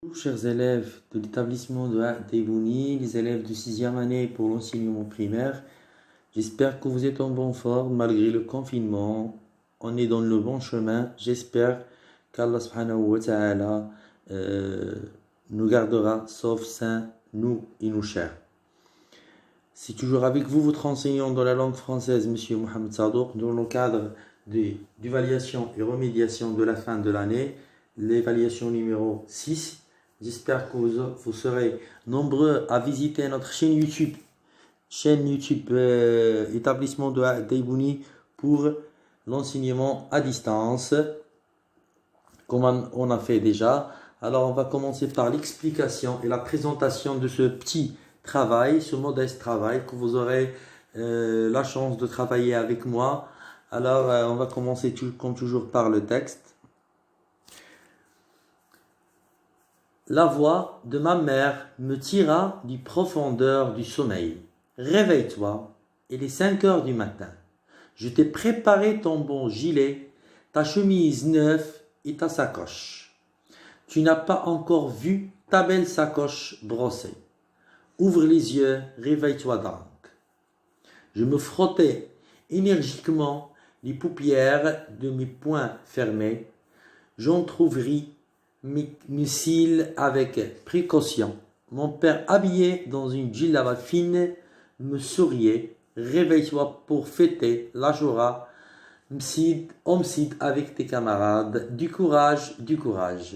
Bonjour, chers élèves de l'établissement de Taibouni, les élèves de 6e année pour l'enseignement primaire. J'espère que vous êtes en bonne forme malgré le confinement. On est dans le bon chemin. J'espère qu'Allah subhanahu wa ta'ala nous gardera sauf sains, nous et nos chers. C'est toujours avec vous votre enseignant dans la langue française, Monsieur Mohamed Sadouk, dans le cadre d'évaluation et remédiation de la fin de l'année, l'évaluation numéro 6. J'espère que vous serez nombreux à visiter notre chaîne YouTube établissement de Taibouni pour l'enseignement à distance, comme on a fait déjà. Alors on va commencer par l'explication et la présentation de ce petit travail, ce modeste travail que vous aurez la chance de travailler avec moi. Alors on va commencer comme toujours par le texte. La voix de ma mère me tira du profondeur du sommeil. Réveille-toi, il est 5 heures du matin. Je t'ai préparé ton bon gilet, ta chemise neuve et ta sacoche. Tu n'as pas encore vu ta belle sacoche brossée. Ouvre les yeux, réveille-toi donc. Je me frottais énergiquement les paupières de mes poings fermés. J'entr'ouvris mes cils avec précaution. Mon père, habillé dans une djellaba fine, me souriait. Réveille-toi pour fêter l'Achoura. Msid avec tes camarades. Du courage, du courage.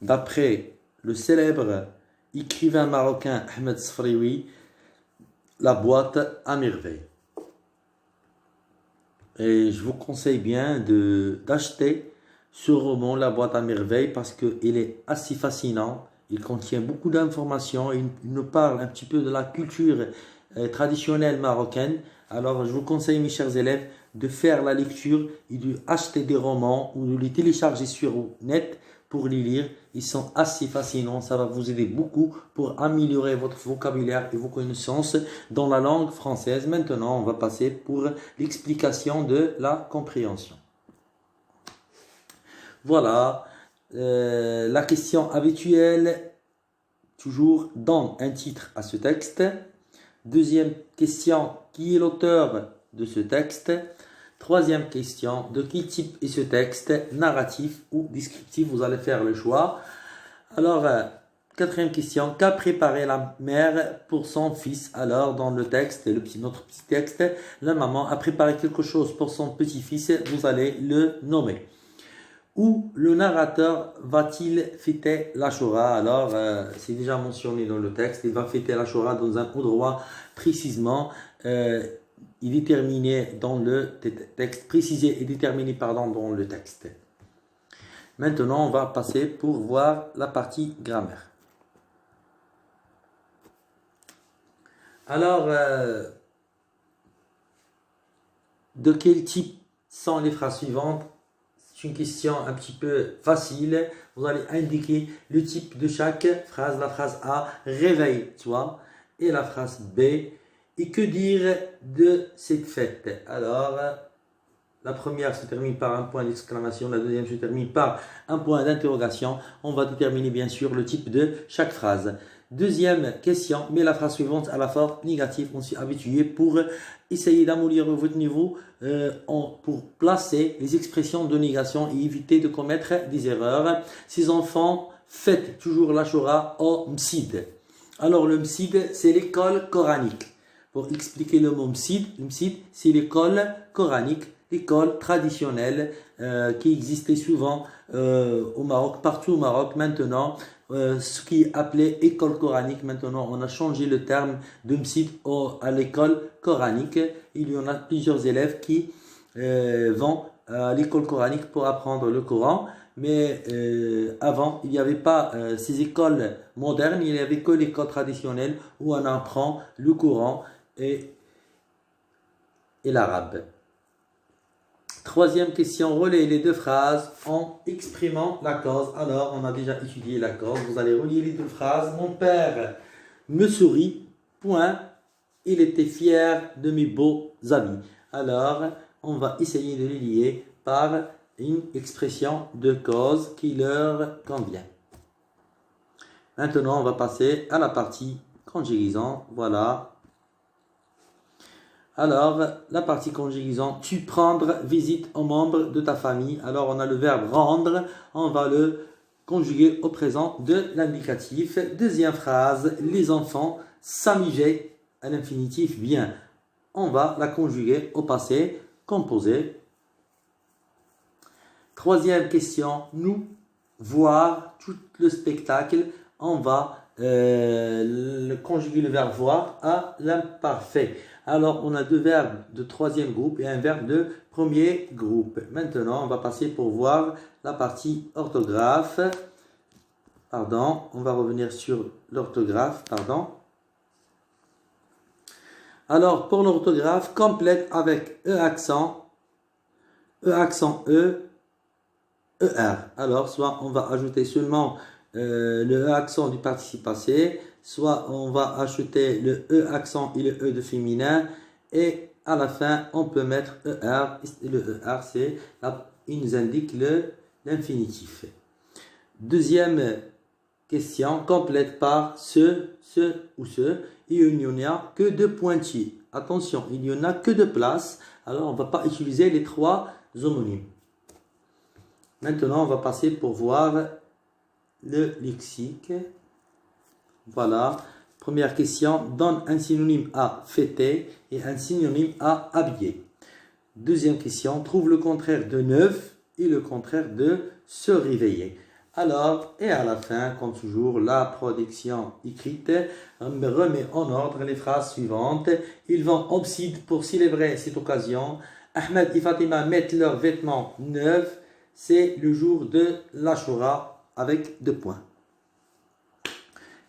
D'après le célèbre écrivain marocain Ahmed Sfrioui, la boîte à merveille. Et je vous conseille bien d'acheter ce roman, La boîte à merveille, parce qu'il est assez fascinant. Il contient beaucoup d'informations. Il nous parle un petit peu de la culture traditionnelle marocaine. Alors, je vous conseille, mes chers élèves, de faire la lecture et d'acheter des romans ou de les télécharger sur net pour les lire. Ils sont assez fascinants. Ça va vous aider beaucoup pour améliorer votre vocabulaire et vos connaissances dans la langue française. Maintenant, on va passer pour l'explication de la compréhension. Voilà, la question habituelle, toujours donne un titre à ce texte. Deuxième question, qui est l'auteur de ce texte? Troisième question, de quel type est ce texte? Narratif ou descriptif? Vous allez faire le choix. Alors, quatrième question, qu'a préparé la mère pour son fils? Alors, dans le texte, notre petit texte, la maman a préparé quelque chose pour son petit-fils, vous allez le nommer. Où le narrateur va-t-il fêter l'Achoura? Alors, c'est déjà mentionné dans le texte. Il va fêter l'Achoura dans un endroit précisément. Il est déterminé dans le texte, précisé et déterminé dans le texte. Maintenant, on va passer pour voir la partie grammaire. Alors, de quel type sont les phrases suivantes? C'est une question un petit peu facile. Vous allez indiquer le type de chaque phrase. La phrase A, réveille-toi. Et la phrase B, et que dire de cette fête? Alors, la première se termine par un point d'exclamation. La deuxième se termine par un point d'interrogation. On va déterminer bien sûr le type de chaque phrase. Deuxième question, mais la phrase suivante à la forme négative. On s'est habitué pour essayer d'améliorer votre niveau pour placer les expressions de négation et éviter de commettre des erreurs. Ces enfants fêtent toujours l'Achoura au Msid. Alors le Msid, c'est l'école coranique. Pour expliquer le mot Msid, c'est l'école coranique, l'école traditionnelle qui existait souvent au Maroc, partout au Maroc. Maintenant, ce qui est appelé école coranique, maintenant on a changé le terme de Msid à l'école coranique. Il y en a plusieurs élèves qui vont à l'école coranique pour apprendre le Coran. Mais avant, il n'y avait pas ces écoles modernes, il n'y avait que l'école traditionnelle où on apprend le Coran et l'arabe. Troisième question, relayez les deux phrases en exprimant la cause. Alors, on a déjà étudié la cause. Vous allez relier les deux phrases. Mon père me sourit, point. Il était fier de mes beaux habits. Alors, on va essayer de les lier par une expression de cause qui leur convient. Maintenant, on va passer à la partie conjugaison. Voilà. Alors, la partie conjugaison, tu prendre visite aux membres de ta famille. Alors, on a le verbe rendre. On va le conjuguer au présent de l'indicatif. Deuxième phrase, les enfants s'amusaient à l'infinitif bien. On va la conjuguer au passé composé. Troisième question, nous voir tout le spectacle. On va conjuguer le verbe voir à l'imparfait. Alors, on a deux verbes de troisième groupe et un verbe de premier groupe. Maintenant, on va passer pour voir la partie orthographe. Pardon, on va revenir sur l'orthographe. Pardon. Alors, pour l'orthographe, complète avec E accent E, ER. Alors, soit on va ajouter seulement le E accent du participe passé, soit on va ajouter le E accent et le E de féminin, et à la fin, on peut mettre ER. Le ER, il nous indique l'infinitif. Deuxième question, complète par ce ou ce. Et il n'y en a que deux pointillés. Attention, il n'y en a que deux places. Alors, on ne va pas utiliser les trois homonymes. Maintenant, on va passer pour voir le lexique. Voilà. Première question, donne un synonyme à fêter et un synonyme à habiller. Deuxième question, trouve le contraire de neuf et le contraire de se réveiller. Alors, et à la fin, comme toujours, la production écrite remet en ordre les phrases suivantes. Ils vont au Bsid pour célébrer cette occasion. Ahmed et Fatima mettent leurs vêtements neufs. C'est le jour de l'Ashura avec 2 points.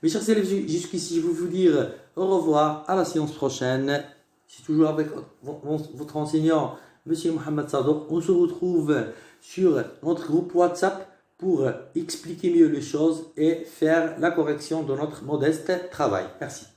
Mes chers élèves, jusqu'ici, je vais vous dire au revoir à la séance prochaine. C'est toujours avec votre enseignant, M. Mohamed Sadouk. On se retrouve sur notre groupe WhatsApp pour expliquer mieux les choses et faire la correction de notre modeste travail. Merci.